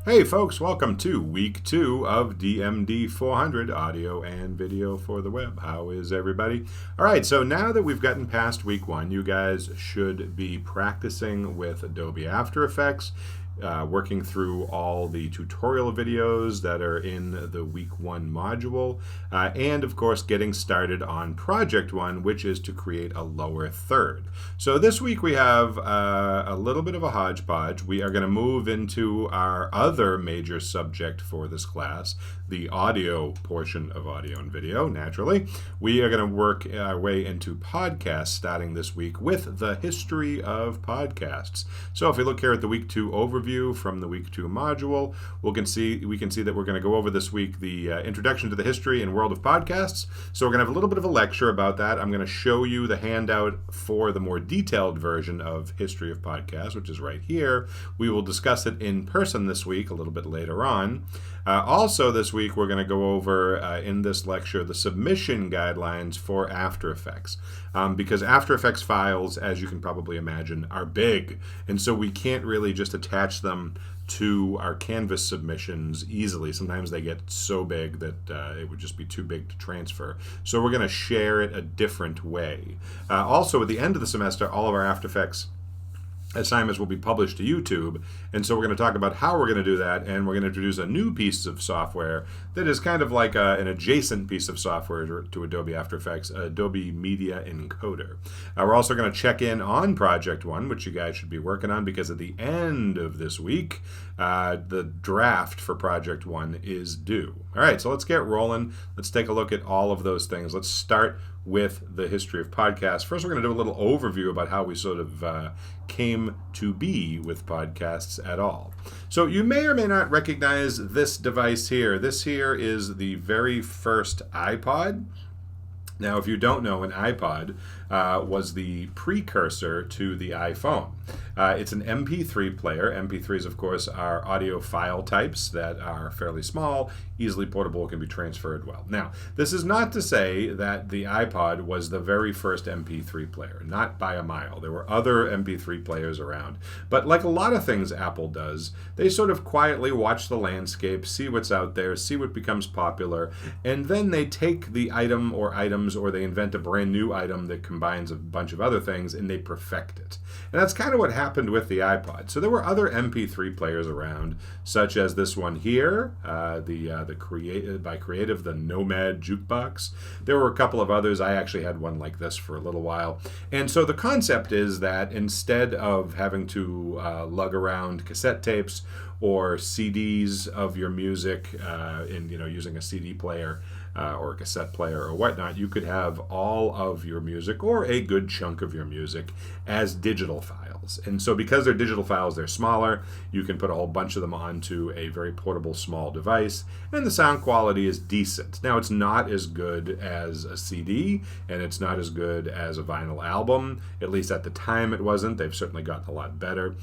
Hey folks, welcome to week 2 of DMD400, audio and video for the web. How is everybody? All right, so now that we've gotten past week 1, you guys should be practicing with Adobe After Effects, working through all the tutorial videos that are in the week 1 module, and of course getting started on project 1, which is to create a lower third. So this week we have a little bit of a hodgepodge. We are going to move into our other major subject for this class, the audio portion of audio and video, naturally. We are going to work our way into podcasts starting this week with the history of podcasts. So if we look here at the week 2 overview from the week 2 module, we can see that we're going to go over this week the introduction to the history and world of podcasts. So we're going to have a little bit of a lecture about that. I'm going to show you the handout for the more detailed version of history of podcasts, which is right here. We will discuss it in person this week a little bit later on. Also this week we're going to go over in this lecture the submission guidelines for After Effects, because After Effects files, as you can probably imagine, are big, and so we can't really just attach them to our Canvas submissions easily. Sometimes they get so big that it would just be too big to transfer. So we're going to share it a different way. Also, at the end of the semester, all of our After Effects assignments will be published to YouTube, and so we're going to talk about how we're going to do that, and we're going to introduce a new piece of software that is kind of like an adjacent piece of software to Adobe After Effects, Adobe Media Encoder. We're also going to check in on Project 1, which you guys should be working on, because at the end of this week, the draft for Project 1 is due. All right, so let's get rolling. Let's take a look at all of those things. Let's start with the history of podcasts. First, we're going to do a little overview about how we sort of came to be with podcasts at all. So you may or may not recognize this device here. This here is the very first iPod. Now, if you don't know, an iPod was the precursor to the iPhone. It's an MP3 player. MP3s, of course, are audio file types that are fairly small, easily portable, can be transferred well. Now, this is not to say that the iPod was the very first MP3 player, not by a mile. There were other MP3 players around. But like a lot of things Apple does, they sort of quietly watch the landscape, see what's out there, see what becomes popular, and then they take the item or items, or they invent a brand new item that combines a bunch of other things, and they perfect it. And that's kind of what happened with the iPod. So there were other MP3 players around, such as this one here, by Creative, the Nomad Jukebox. There were a couple of others. I actually had one like this for a little while. And so the concept is that instead of having to lug around cassette tapes or CDs of your music using a CD player, or a cassette player or whatnot, you could have all of your music, or a good chunk of your music, as digital files. And so because they're digital files, they're smaller. You can put a whole bunch of them onto a very portable small device, and the sound quality is decent. Now, it's not as good as a CD, and it's not as good as a vinyl album. At least at the time it wasn't. They've certainly gotten a lot better.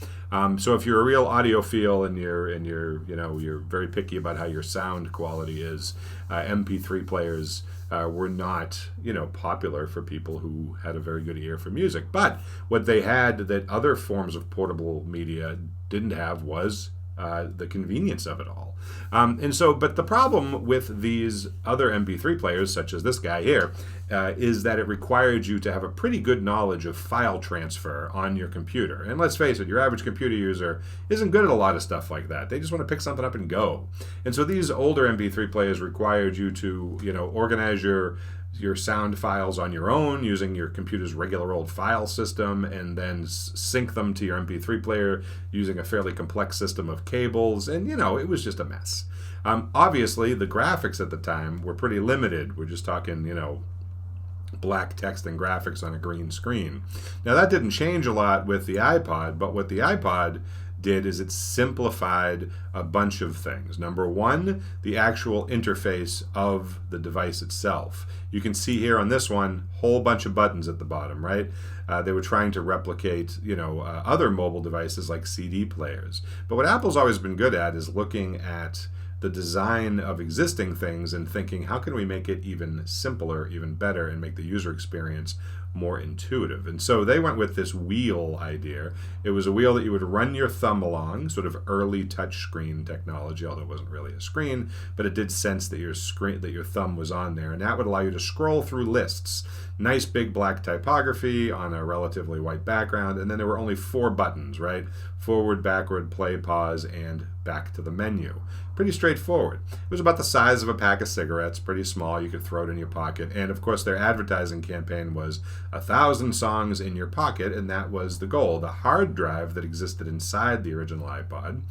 So if you're a real audiophile and you're very picky about how your sound quality is, MP3 players were not, popular for people who had a very good ear for music. But what they had that other forms of portable media didn't have was the convenience of it all. But the problem with these other MP3 players, such as this guy here, is that it required you to have a pretty good knowledge of file transfer on your computer. And let's face it, your average computer user isn't good at a lot of stuff like that. They just want to pick something up and go. And so these older MP3 players required you to, organize your sound files on your own using your computer's regular old file system, and then sync them to your MP3 player using a fairly complex system of cables, and it was just a mess. Obviously, the graphics at the time were pretty limited. We're just talking, black text and graphics on a green screen. Now, that didn't change a lot with the iPod, but what the iPod did is it simplified a bunch of things. Number one, the actual interface of the device itself. You can see here on this one, whole bunch of buttons at the bottom, right? They were trying to replicate, other mobile devices like CD players. But what Apple's always been good at is looking at the design of existing things and thinking, how can we make it even simpler, even better, and make the user experience more intuitive. And so they went with this wheel idea. It was a wheel that you would run your thumb along, sort of early touch screen technology, although it wasn't really a screen, but it did sense that your thumb was on there, and that would allow you to scroll through lists. Nice big black typography on a relatively white background, and then there were only 4 buttons, right? Forward, backward, play, pause, and back to the menu. Pretty straightforward. It was about the size of a pack of cigarettes, pretty small. You could throw it in your pocket. And of course, their advertising campaign was 1,000 songs in your pocket, and that was the goal. The hard drive that existed inside the original iPod,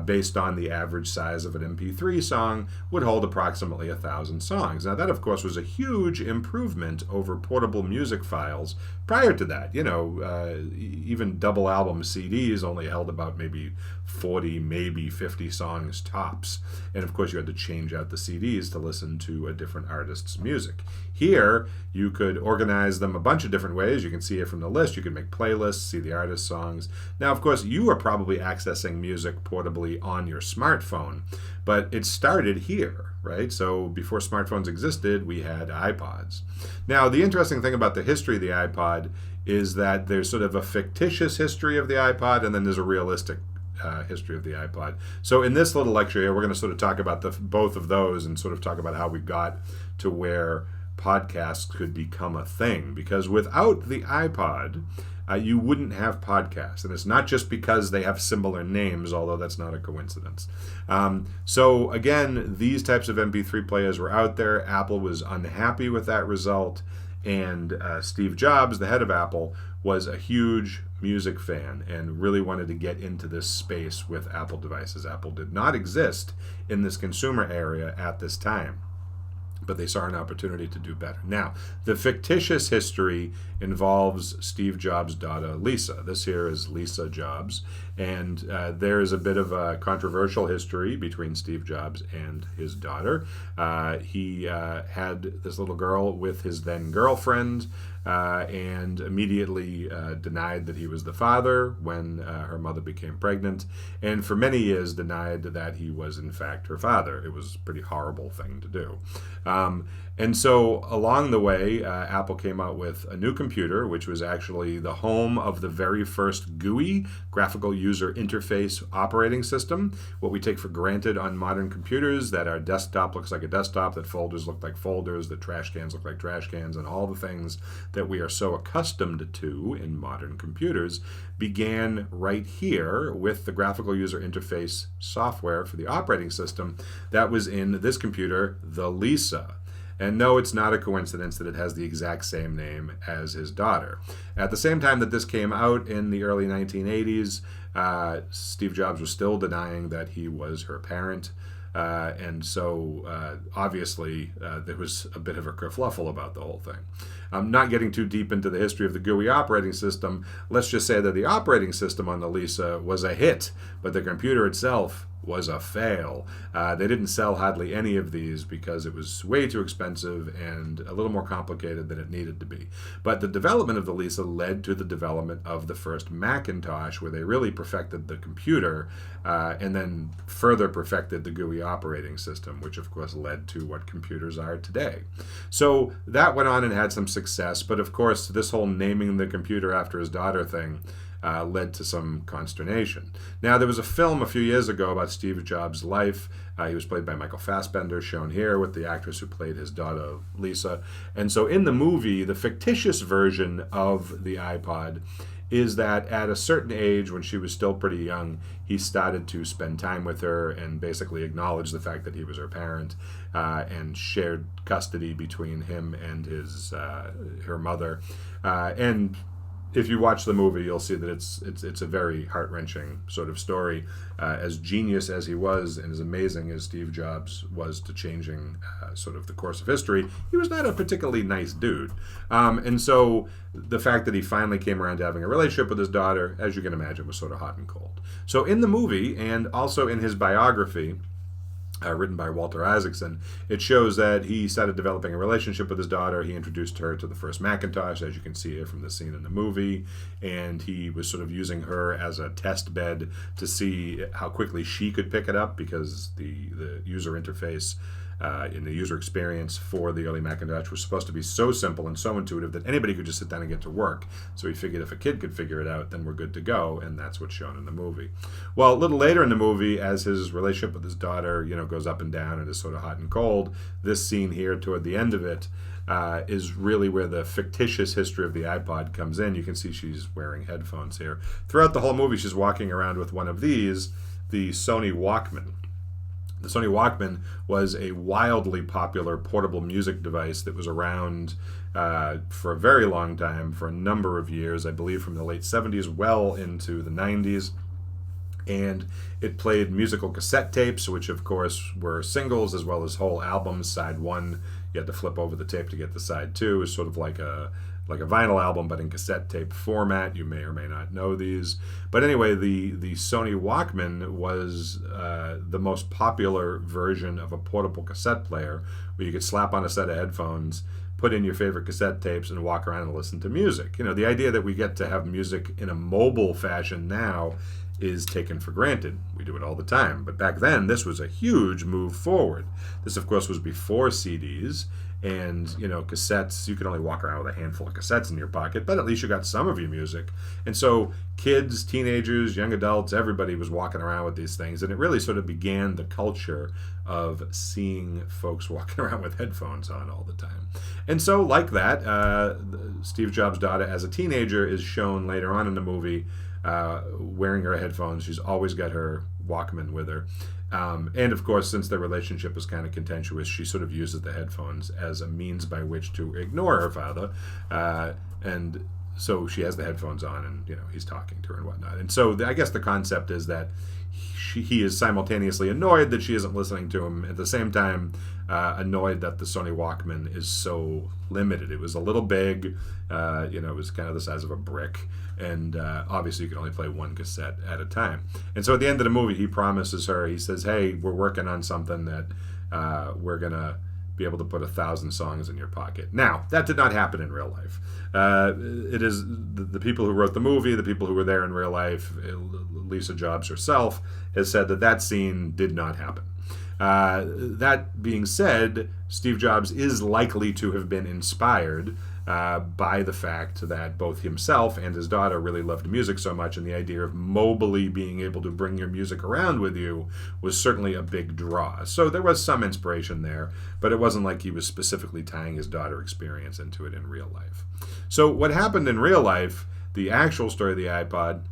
based on the average size of an MP3 song, would hold approximately 1,000 songs. Now, that, of course, was a huge improvement over portable music files. Prior to that, even double album CDs only held about maybe 40, maybe 50 songs tops. And of course, you had to change out the CDs to listen to a different artist's music. Here, you could organize them a bunch of different ways. You can see it from the list. You can make playlists, see the artist's songs. Now, of course, you are probably accessing music portably on your smartphone, but it started here, right? So before smartphones existed, we had iPods. Now, the interesting thing about the history of the iPod is that there's sort of a fictitious history of the iPod, and then there's a realistic history of the iPod. So in this little lecture here, we're going to sort of talk about both of those and sort of talk about how we got to where podcasts could become a thing. Because without the iPod, you wouldn't have podcasts. And it's not just because they have similar names, although that's not a coincidence. So again, these types of MP3 players were out there. Apple was unhappy with that result. And Steve Jobs, the head of Apple, was a huge music fan and really wanted to get into this space with Apple devices. Apple did not exist in this consumer area at this time, but they saw an opportunity to do better. Now, the fictitious history involves Steve Jobs' daughter, Lisa. This here is Lisa Jobs, and there is a bit of a controversial history between Steve Jobs and his daughter. He had this little girl with his then girlfriend, and immediately denied that he was the father when her mother became pregnant, and for many years denied that he was in fact her father. It was a pretty horrible thing to do. And so along the way, Apple came out with a new computer, which was actually the home of the very first GUI, graphical user interface operating system, what we take for granted on modern computers, that our desktop looks like a desktop, that folders look like folders, that trash cans look like trash cans, and all the things that we are so accustomed to in modern computers began right here with the graphical user interface software for the operating system that was in this computer, the Lisa. And no, it's not a coincidence that it has the exact same name as his daughter. At the same time that this came out in the early 1980s, Steve Jobs was still denying that he was her parent. And so obviously there was a bit of a kerfluffle about the whole thing. Not getting too deep into the history of the GUI operating system, let's just say that the operating system on the Lisa was a hit, but the computer itself was a fail. They didn't sell hardly any of these because it was way too expensive and a little more complicated than it needed to be. But the development of the Lisa led to the development of the first Macintosh, where they really perfected the computer and then further perfected the GUI operating system, which of course led to what computers are today. So that went on and had some success, but of course this whole naming the computer after his daughter thing led to some consternation. Now, there was a film a few years ago about Steve Jobs' life. He was played by Michael Fassbender, shown here with the actress who played his daughter, Lisa. And so in the movie, the fictitious version of the iPod is that at a certain age, when she was still pretty young, he started to spend time with her and basically acknowledge the fact that he was her parent, and shared custody between him and her mother. And if you watch the movie, you'll see that it's a very heart-wrenching sort of story. As genius as he was and as amazing as Steve Jobs was to changing sort of the course of history, he was not a particularly nice dude. And so the fact that he finally came around to having a relationship with his daughter, as you can imagine, was sort of hot and cold. So in the movie, and also in his biography, written by Walter Isaacson, it shows that he started developing a relationship with his daughter. He introduced her to the first Macintosh, as you can see here from the scene in the movie, and he was sort of using her as a test bed to see how quickly she could pick it up, because the user interface in the user experience for the early Macintosh was supposed to be so simple and so intuitive that anybody could just sit down and get to work. So he figured if a kid could figure it out, then we're good to go, and that's what's shown in the movie. Well, a little later in the movie, as his relationship with his daughter, goes up and down and is sort of hot and cold, this scene here toward the end of it is really where the fictitious history of the iPod comes in. You can see she's wearing headphones here. Throughout the whole movie, she's walking around with one of these, the Sony Walkman. The Sony Walkman was a wildly popular portable music device that was around for a very long time, for a number of years, I believe from the late 70s well into the 90s. And it played musical cassette tapes, which of course were singles as well as whole albums. Side one, you had to flip over the tape to get to side two. It was sort of like a vinyl album, but in cassette tape format. You may or may not know these. But anyway, the Sony Walkman was the most popular version of a portable cassette player where you could slap on a set of headphones, put in your favorite cassette tapes, and walk around and listen to music. The idea that we get to have music in a mobile fashion now is taken for granted. We do it all the time. But back then, this was a huge move forward. This, of course, was before CDs. And, cassettes, you could only walk around with a handful of cassettes in your pocket, but at least you got some of your music. And so kids, teenagers, young adults, everybody was walking around with these things. And it really sort of began the culture of seeing folks walking around with headphones on all the time. And so, like that, Steve Jobs' daughter as a teenager is shown later on in the movie wearing her headphones. She's always got her Walkman with her. And of course, since their relationship was kind of contentious, she sort of uses the headphones as a means by which to ignore her father. And so she has the headphones on and, he's talking to her and whatnot. And so I guess the concept is that he is simultaneously annoyed that she isn't listening to him, at the same time annoyed that the Sony Walkman is so limited. It was a little big, it was kind of the size of a brick, and obviously you could only play one cassette at a time. And so at the end of the movie, he promises her, he says, hey, we're working on something that we're going to be able to put 1,000 songs in your pocket. Now, that did not happen in real life. It is the people who wrote the movie, the people who were there in real life, Lisa Jobs herself, has said that scene did not happen. That being said, Steve Jobs is likely to have been inspired by the fact that both himself and his daughter really loved music so much, and the idea of mobily being able to bring your music around with you was certainly a big draw. So there was some inspiration there, but it wasn't like he was specifically tying his daughter experience into it in real life. So what happened in real life, the actual story of the iPod,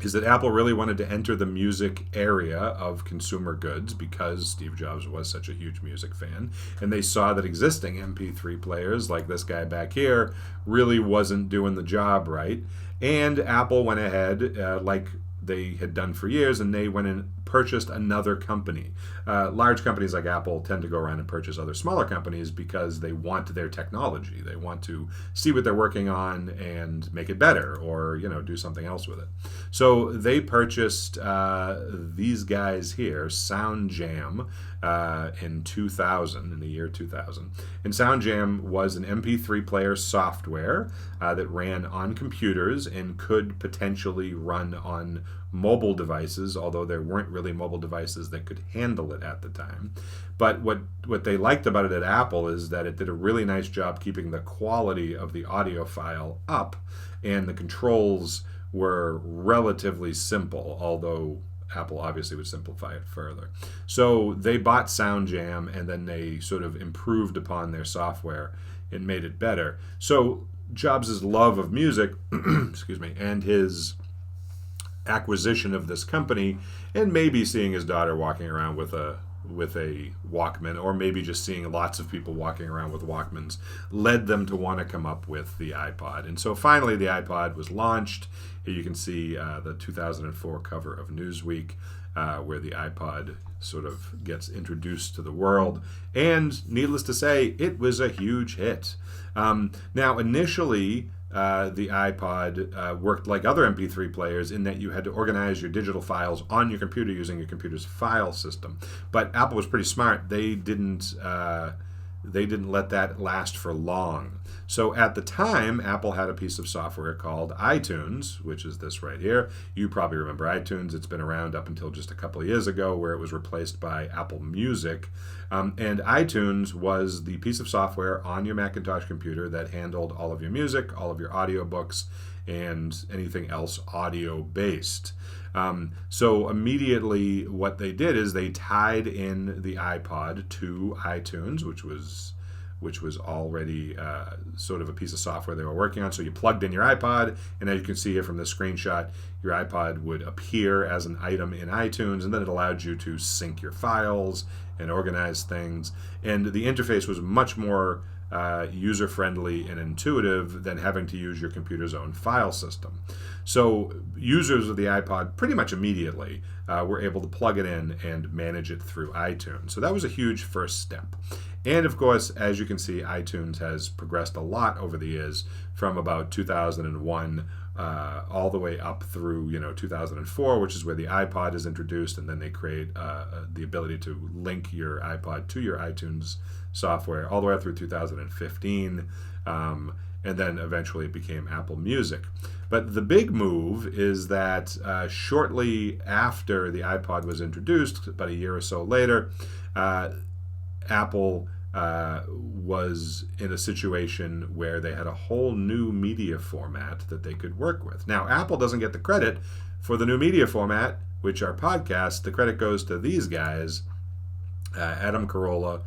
is that Apple really wanted to enter the music area of consumer goods because Steve Jobs was such a huge music fan, and they saw that existing MP3 players like this guy back here really wasn't doing the job right. And Apple went ahead, like they had done for years, and they went and purchased another company. Large companies like Apple tend to go around and purchase other smaller companies because they want their technology. They want to see what they're working on and make it better, or do something else with it. So they purchased these guys here, Sound Jam, in 2000, in the year 2000. And Sound Jam was an MP3 player software that ran on computers and could potentially run on mobile devices, although there weren't really mobile devices that could handle it at the time. But what they liked about it at Apple is that it did a really nice job keeping the quality of the audio file up, and the controls were relatively simple, although Apple obviously would simplify it further. So they bought Sound Jam, and then they sort of improved upon their software and made it better. So Jobs' love of music, excuse me, and his acquisition of this company, and maybe seeing his daughter walking around with a Walkman, or maybe just seeing lots of people walking around with Walkmans, led them to want to come up with the iPod. And so finally the iPod was launched. Here you can see the 2004 cover of Newsweek, where the iPod sort of gets introduced to the world. And needless to say, it was a huge hit. Now, initially, the iPod worked like other MP3 players in that you had to organize your digital files on your computer using your computer's file system. But Apple was pretty smart. They didn't they didn't let that last for long. So at the time, Apple had a piece of software called iTunes, which is this right here. You probably remember iTunes. It's been around up until just a couple of years ago, where it was replaced by Apple Music. And iTunes was the piece of software on your Macintosh computer that handled all of your music, all of your audiobooks, and anything else audio-based. So immediately what they did is they tied in the iPod to iTunes, which was already sort of a piece of software they were working on. So you plugged in your iPod, and as you can see here from this screenshot, your iPod would appear as an item in iTunes, and then it allowed you to sync your files and organize things. And the interface was much more user-friendly and intuitive than having to use your computer's own file system. So users of the iPod pretty much immediately were able to plug it in and manage it through iTunes. So that was a huge first step. And of course, as you can see, iTunes has progressed a lot over the years, from about 2001 all the way up through 2004, which is where the iPod is introduced, and then they create the ability to link your iPod to your iTunes software all the way up through 2015, and then eventually it became Apple Music. But the big move is that shortly after the iPod was introduced, about a year or so later, Apple was in a situation where they had a whole new media format that they could work with. Now, Apple doesn't get the credit for the new media format, which are podcasts. The credit goes to these guys, Adam Carolla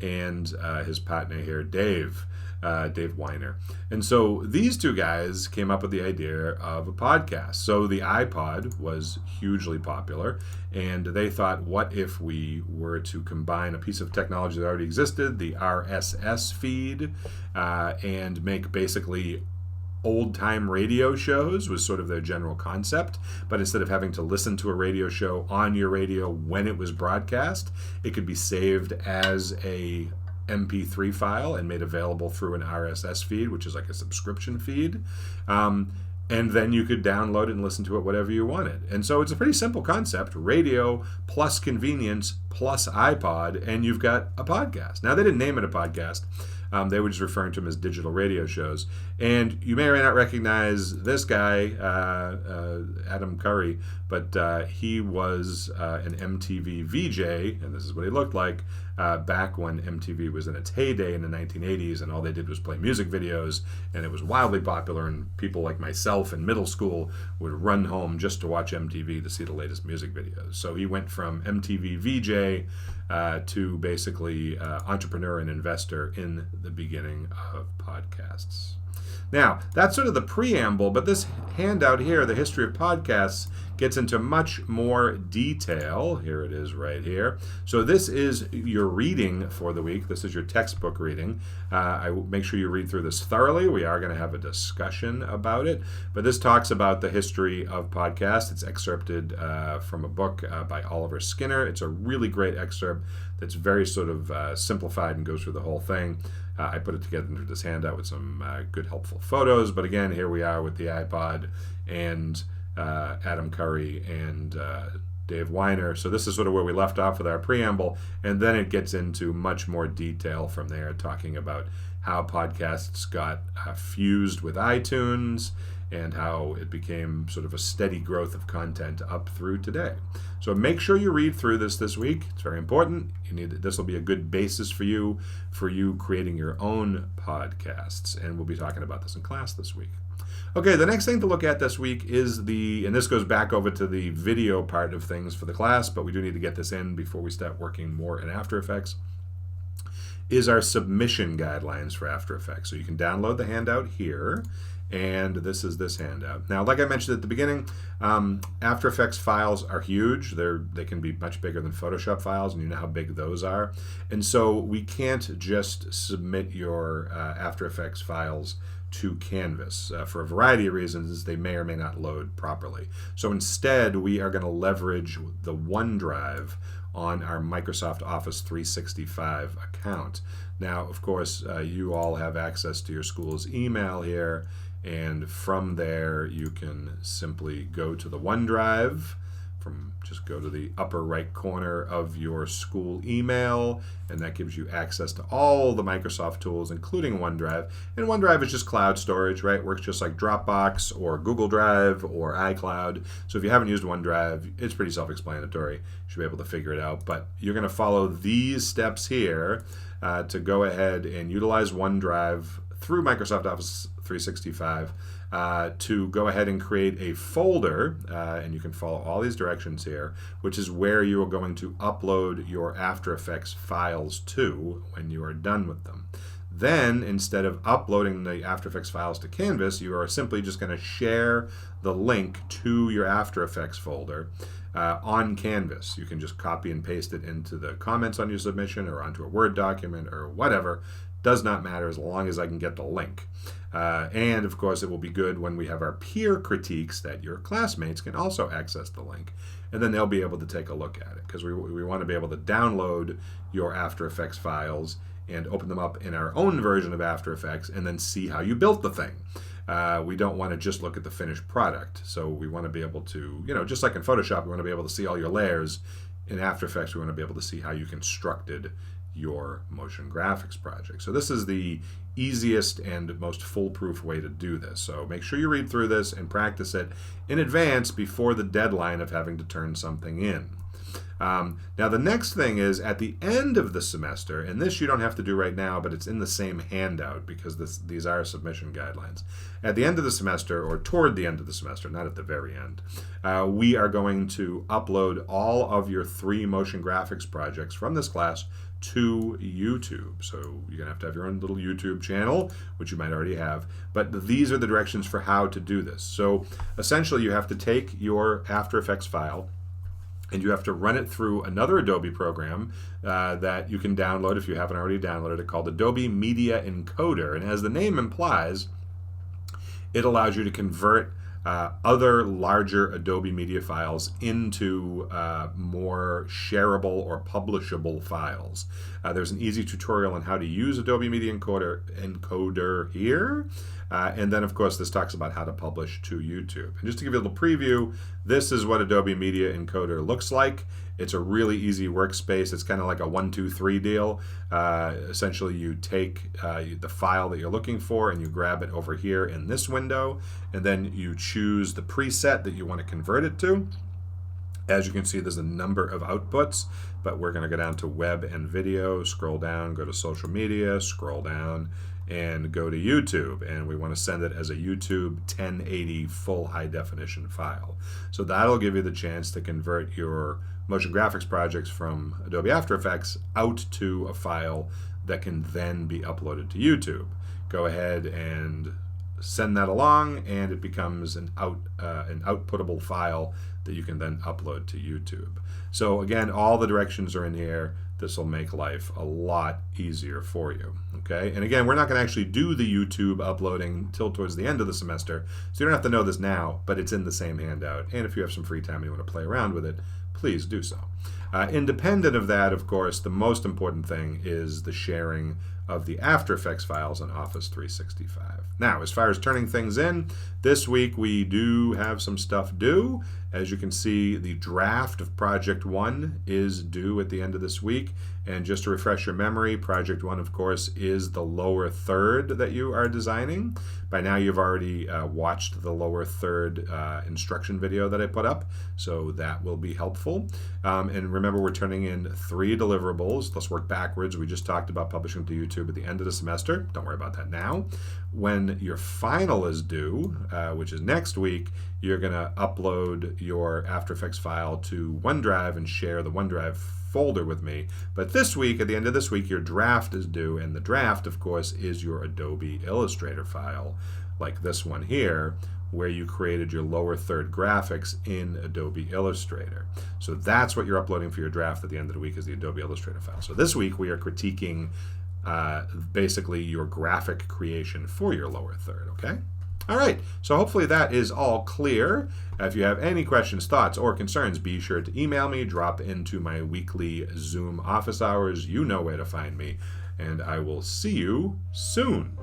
and his partner here, Dave Weiner. And so these two guys came up with the idea of a podcast. So the iPod was hugely popular, and they thought, what if we were to combine a piece of technology that already existed, the RSS feed, and make basically old-time radio shows, was sort of their general concept. But instead of having to listen to a radio show on your radio when it was broadcast, it could be saved as a MP3 file and made available through an RSS feed, which is like a subscription feed. And then you could download it and listen to it whatever you wanted. And so it's a pretty simple concept: radio plus convenience plus iPod, and you've got a podcast. Now, they didn't name it a podcast. They were just referring to them as digital radio shows. And you may or may not recognize this guy, Adam Curry, but he was an MTV VJ, and this is what he looked like back when MTV was in its heyday in the 1980s, and all they did was play music videos, and it was wildly popular, and people like myself in middle school would run home just to watch MTV to see the latest music videos. So he went from MTV VJ to basically entrepreneur and investor in the beginning of podcasts. Now, that's sort of the preamble, but this handout here, The History of Podcasts, gets into much more detail. Here it is right here. So this is your reading for the week. This is your textbook reading. I will make sure you read through this thoroughly. We are going to have a discussion about it, but this talks about the history of podcasts. It's excerpted from a book by Oliver Skinner. It's a really great excerpt that's very sort of simplified and goes through the whole thing. I put it together into this handout with some good, helpful photos. But again, here we are with the iPod and Adam Curry and Dave Weiner. So this is sort of where we left off with our preamble. And then it gets into much more detail from there, talking about how podcasts got fused with iTunes and how it became sort of a steady growth of content up through today. So make sure you read through this week. It's very important. This will be a good basis for you creating your own podcasts. And we'll be talking about this in class this week. Okay, the next thing to look at this week is and this goes back over to the video part of things for the class, but we do need to get this in before we start working more in After Effects, is our submission guidelines for After Effects. So you can download the handout here, and this is this handout. Now, like I mentioned at the beginning, After Effects files are huge. They can be much bigger than Photoshop files, and you know how big those are. And so we can't just submit your After Effects files to Canvas. For a variety of reasons, they may or may not load properly. So instead, we are going to leverage the OneDrive on our Microsoft Office 365 account. Now, of course, you all have access to your school's email here, and from there you can simply go to the OneDrive just go to the upper right corner of your school email, and that gives you access to all the Microsoft tools, including OneDrive. And OneDrive is just cloud storage, right? It works just like Dropbox or Google Drive or iCloud. So if you haven't used OneDrive, it's pretty self-explanatory. You should be able to figure it out. But you're going to follow these steps here to go ahead and utilize OneDrive through Microsoft Office 365 to go ahead and create a folder, and you can follow all these directions here, which is where you are going to upload your After Effects files to when you are done with them. Then, instead of uploading the After Effects files to Canvas, you are simply just going to share the link to your After Effects folder on Canvas. You can just copy and paste it into the comments on your submission or onto a Word document or whatever. Does not matter as long as I can get the link. And of course, it will be good when we have our peer critiques that your classmates can also access the link. And then they'll be able to take a look at it, because we want to be able to download your After Effects files and open them up in our own version of After Effects and then see how you built the thing. We don't want to just look at the finished product. So we want to be able to, just like in Photoshop, we want to be able to see all your layers. In After Effects, we want to be able to see how you constructed your motion graphics project. So this is the easiest and most foolproof way to do this. So make sure you read through this and practice it in advance before the deadline of having to turn something in. Now the next thing is at the end of the semester, and this you don't have to do right now, but it's in the same handout because these are submission guidelines. At the end of the semester, or toward the end of the semester, not at the very end, we are going to upload all of your 3 motion graphics projects from this class to YouTube. So you're going to have your own little YouTube channel, which you might already have. But these are the directions for how to do this. So essentially you have to take your After Effects file and you have to run it through another Adobe program that you can download if you haven't already downloaded it, called Adobe Media Encoder. And as the name implies, it allows you to convert other larger Adobe Media files into more shareable or publishable files. There's an easy tutorial on how to use Adobe Media Encoder here. And then, of course, this talks about how to publish to YouTube. And just to give you a little preview, this is what Adobe Media Encoder looks like. It's a really easy workspace. It's kind of like a 1, 2, 3 deal. Essentially, you take the file that you're looking for and you grab it over here in this window, and then you choose the preset that you want to convert it to. As you can see, there's a number of outputs, but we're going to go down to web and video, scroll down, go to social media, scroll down, and go to YouTube, and we want to send it as a YouTube 1080 full high definition file. So that'll give you the chance to convert your motion graphics projects from Adobe After Effects out to a file that can then be uploaded to YouTube. Go ahead and send that along, and it becomes an outputable file that you can then upload to YouTube. So again, all the directions are in here. This will make life a lot easier for you. Okay, and again, we're not going to actually do the YouTube uploading till towards the end of the semester, so you don't have to know this now, but it's in the same handout. And if you have some free time and you want to play around with it, please do so. Independent of that, of course, the most important thing is the sharing of the After Effects files on Office 365. Now, as far as turning things in, this week we do have some stuff due. As you can see, the draft of Project 1 is due at the end of this week. And just to refresh your memory, Project 1, of course, is the lower third that you are designing. By now, you've already watched the lower third instruction video that I put up, so that will be helpful. And remember, we're turning in 3 deliverables. Let's work backwards. We just talked about publishing to YouTube at the end of the semester. Don't worry about that now. When your final is due, which is next week, you're going to upload your After Effects file to OneDrive and share the OneDrive folder with me. But this week, at the end of this week, your draft is due, and the draft, of course, is your Adobe Illustrator file, like this one here, where you created your lower third graphics in Adobe Illustrator. So that's what you're uploading for your draft at the end of the week, is the Adobe Illustrator file. So this week we are critiquing basically your graphic creation for your lower third, okay? All right, so hopefully that is all clear. If you have any questions, thoughts, or concerns, be sure to email me, drop into my weekly Zoom office hours. You know where to find me, and I will see you soon.